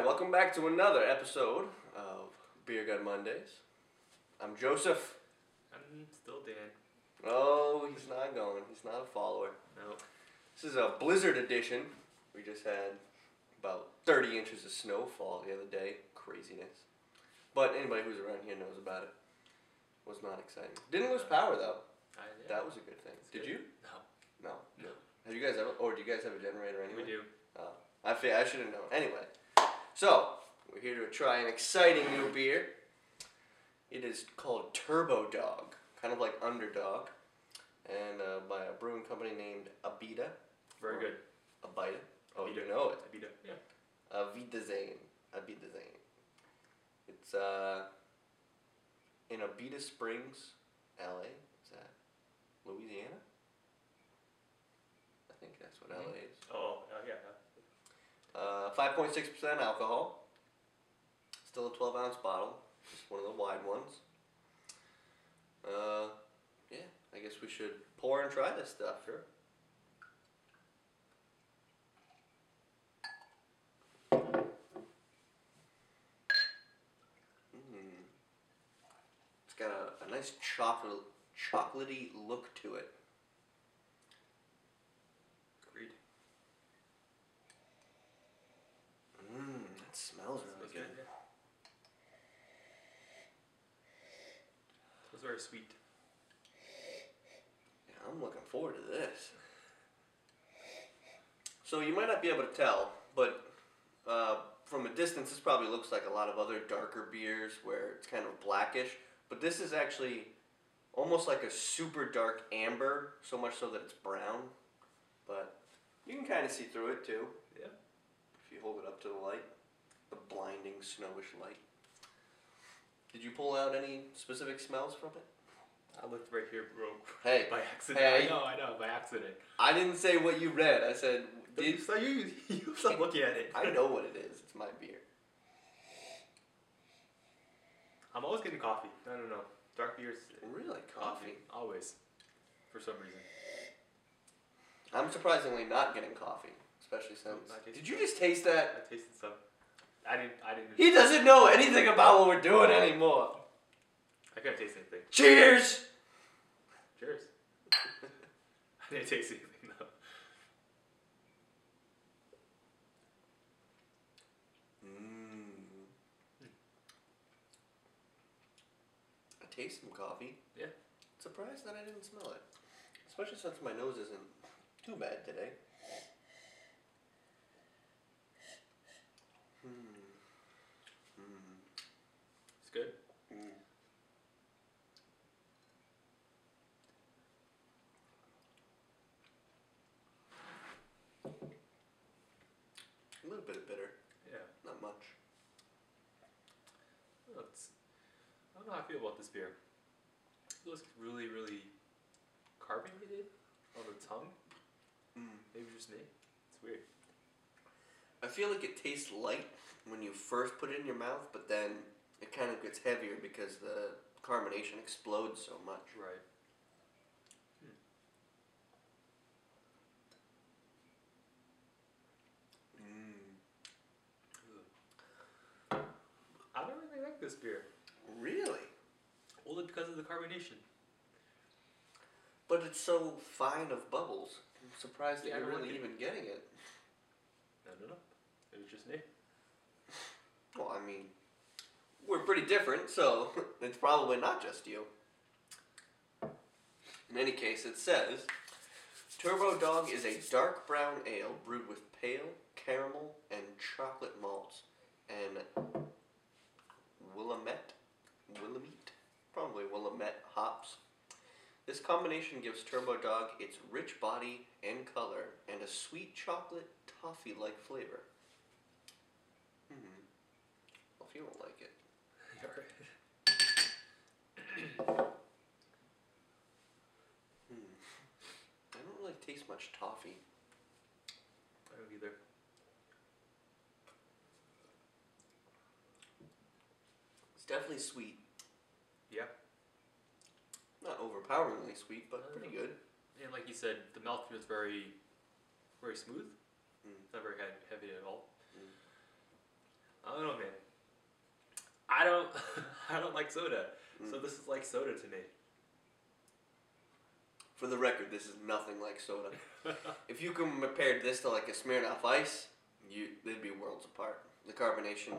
Alright, welcome back to another episode of Beer Gun Mondays. I'm Joseph. I'm still Dan. Oh, he's not going. He's not a follower. Nope. This is a blizzard edition. We just had about 30 inches of snowfall the other day. Craziness. But anybody who's around here knows about it. Was not exciting. Didn't lose power though. Yeah. That was a good thing. Did you? No. No. Have you guys ever, or do you guys have a generator anyway? We do. I should have known. Anyway, so we're here to try an exciting new beer. It is called Turbodog, kind of like Underdog, and by a brewing company named Abita. Very good. Abita. Oh, Abita. you know it. Abita. Yeah. Abita. It's in Abita Springs, LA. Is that Louisiana? I think that's what LA is. Oh, yeah. 5.6% alcohol. Still a 12-ounce bottle. Just one of the wide ones. Yeah, I guess we should pour and try this stuff. Sure. It's got a nice chocolatey look to it. Agreed. It smells really good. Yeah. It was very sweet. Yeah, I'm looking forward to this. So you might not be able to tell, but from a distance, this probably looks like a lot of other darker beers where it's kind of blackish. But this is actually almost like a super dark amber, so much so that it's brown. But you can kind of see through it too. Yeah. If you hold it up to the light, the blinding snowish light. Did you pull out any specific smells from it? I looked right here, bro. Hey. By accident. Hey. I know, by accident. I didn't say what you read. I said, So you stop looking at it. I know what it is. It's my beer. I'm always getting coffee. I don't know. Dark beers. Really? Coffee? Always. For some reason. I'm surprisingly not getting coffee, especially since. I Did you just taste that? I tasted some. I didn't. He doesn't know anything about what we're doing anymore. I couldn't taste anything. Cheers! Cheers. I didn't taste anything though. I taste some coffee. Yeah. Surprised that I didn't smell it. Especially since my nose isn't too bad today. It's good. A little bit of bitter. Yeah. Not much. Well, I don't know how I feel about this beer. It feels really, really carbonated on the tongue. Maybe just me. It's weird. I feel like it tastes light when you first put it in your mouth, but then it kind of gets heavier because the carbonation explodes so much. Right. I don't really like this beer. Really? Only because of the carbonation. But it's so fine of bubbles. I'm surprised that Yeah, I you're don't really like it. even getting it. I don't know. It was just me. Well, I mean, we're pretty different, so it's probably not just you. In any case, it says, Turbodog is a dark brown ale brewed with pale, caramel, and chocolate malts, and Willamette, probably Willamette hops. This combination gives Turbodog its rich body and color, and a sweet chocolate toffee-like flavor. Well, if you don't like it. I don't really taste much toffee. I don't either. It's definitely sweet. Yeah. Not overpoweringly sweet, but pretty good. And like you said, the mouthfeel is very, very smooth. It's not very heavy at all. I don't know, man. I don't I don't like soda. So this is like soda to me. For the record, this is nothing like soda. If you compared this to like a Smirnoff Ice, they'd be worlds apart. The carbonation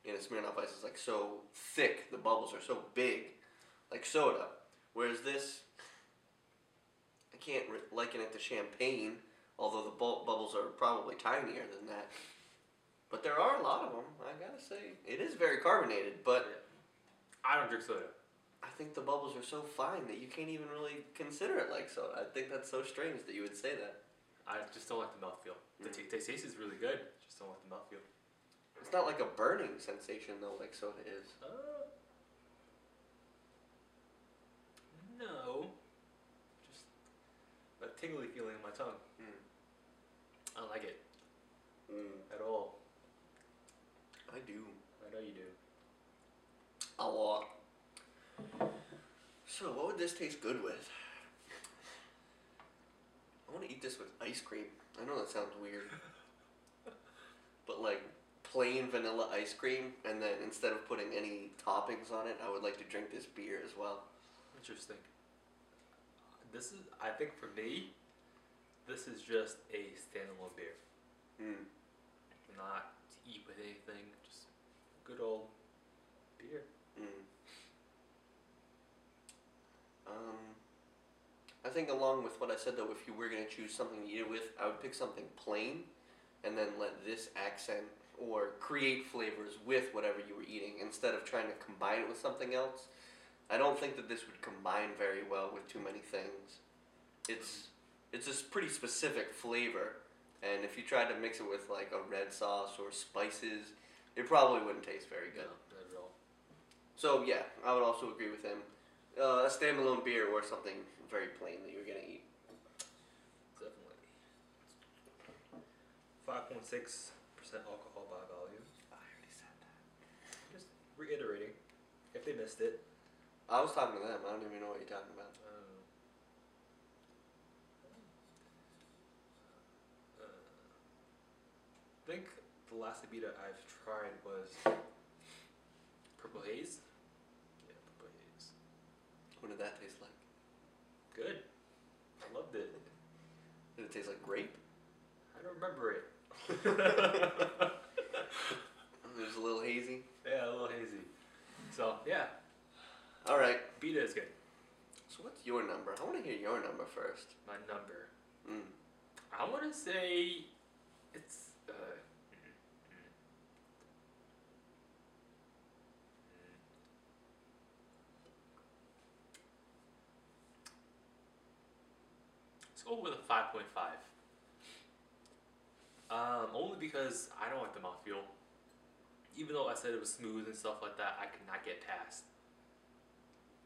in a Smirnoff Ice is like so thick, the bubbles are so big, like soda. Whereas this, I can't liken it to champagne, although the bubbles are probably tinier than that. But there are a lot of them, I gotta say. It is very carbonated, but I don't drink soda. I think the bubbles are so fine that you can't even really consider it like soda. I think that's so strange that you would say that. I just don't like the mouthfeel. The taste is really good. Just don't like the mouthfeel. It's not like a burning sensation though, like soda is. No. Just a tingly feeling in my tongue. I don't like it at all. I do. I know you do. A lot. So, what would this taste good with? I want to eat this with ice cream. I know that sounds weird. But like plain vanilla ice cream, and then instead of putting any toppings on it, I would like to drink this beer as well. Interesting. This is, I think for me, this is just a standalone beer. Not to eat with anything, just good old beer. I think along with what I said though, if you were going to choose something to eat it with, I would pick something plain and then let this accent or create flavors with whatever you were eating instead of trying to combine it with something else. I don't think that this would combine very well with too many things. It's a pretty specific flavor, and if you tried to mix it with like a red sauce or spices, it probably wouldn't taste very good. No, not at all. So yeah, I would also agree with him. A standalone beer or something very plain that you're gonna eat. Definitely. 5.6% alcohol by volume. I already said that. Just reiterating, if they missed it. I was talking to them. I don't even know what you're talking about. I think the last Abita I've tried was Purple Haze. Yeah, Purple Haze. What did that taste like? Good. I loved it. Did it taste like grape? I don't remember it. It was a little hazy. Yeah, a little hazy. So, yeah. Alright. Abita is good. So what's your number? I want to hear your number first. My number. I want to say it's... Let's go with a 5.5. Only because I don't like the mouthfeel. Even though I said it was smooth and stuff like that, I could not get past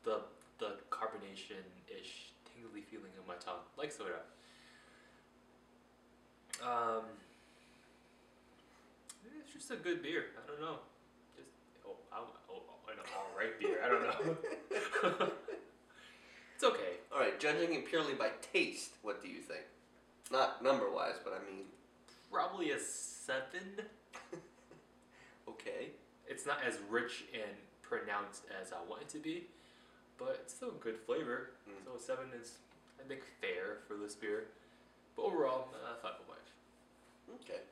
the carbonation-ish tingly feeling in my tongue, like soda. It's just a good beer. I don't know. Just an alright beer. I don't know. It's okay. Alright, judging it purely by taste, what do you think? Not number-wise, but I mean... Probably a 7. Okay. It's not as rich and pronounced as I want it to be, but it's still a good flavor. So a 7 is, I think, fair for this beer. But overall, 5.5. Okay.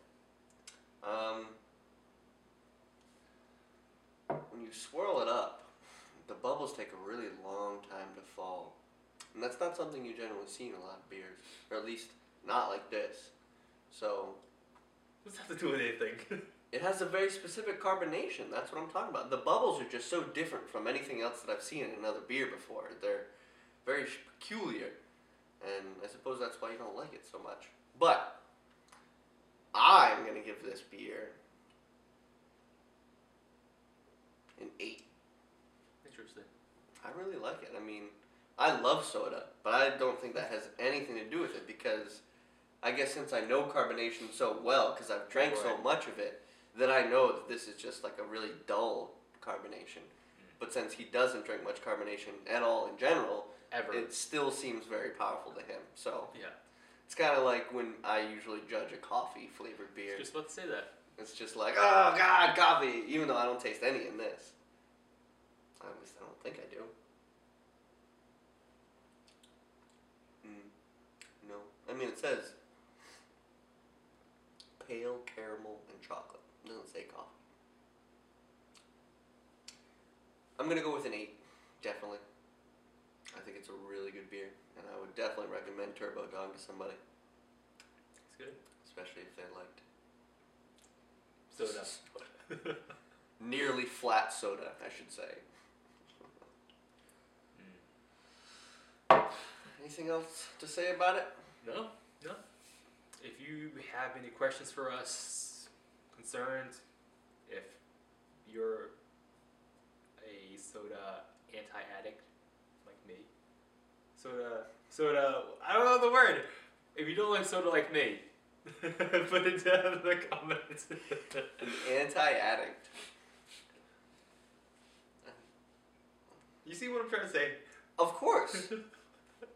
When you swirl it up, the bubbles take a really long time to fall. And that's not something you generally see in a lot of beers. Or at least, not like this. So... What does that have to do with anything? It has a very specific carbonation. That's what I'm talking about. The bubbles are just so different from anything else that I've seen in another beer before. They're very peculiar. And I suppose that's why you don't like it so much. But I'm going to give this beer an 8. Interesting. I really like it. I mean, I love soda, but I don't think that has anything to do with it because I guess since I know carbonation so well, because I've drank so much of it, that I know that this is just like a really dull carbonation. But since he doesn't drink much carbonation at all in general, it still seems very powerful to him. So yeah, it's kind of like when I usually judge a coffee flavored beer. Just about to say that. It's just like, oh God, coffee. Even though I don't taste any in this. At least I don't think I do. No. I mean, it says pale caramel and chocolate. It doesn't say coffee. I'm going to go with an 8. Definitely. I think it's a really good beer. And I would definitely recommend Turbodog to somebody. It's good. Especially if they liked soda. Nearly flat soda, I should say. Anything else to say about it? No. If you have any questions for us, concerns, if you're a soda anti-addict like me, soda, I don't know the word. If you don't like soda like me, put it down in the comments. An anti-addict. You see what I'm trying to say? Of course.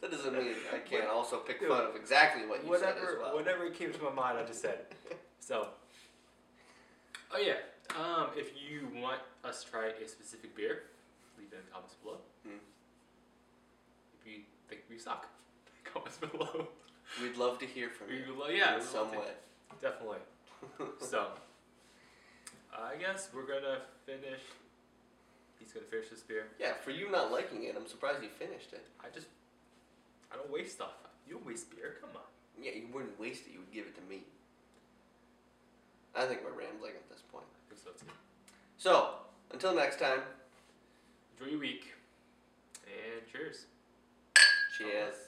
That doesn't mean I can't also pick fun of exactly what you said as well. Whatever came to my mind, I just said. So, oh yeah, if you want us to try a specific beer, leave it in the comments below. If you think we suck, comments below. We'd love to hear from you. In some way. Definitely. So, I guess we're gonna finish. He's gonna finish this beer. Yeah, for you not liking it, I'm surprised you finished it. I don't waste stuff. You don't waste beer. Come on. Yeah, you wouldn't waste it. You would give it to me. I think we're rambling at this point. I think so too. So, until next time. Enjoy your week. And cheers. Cheers.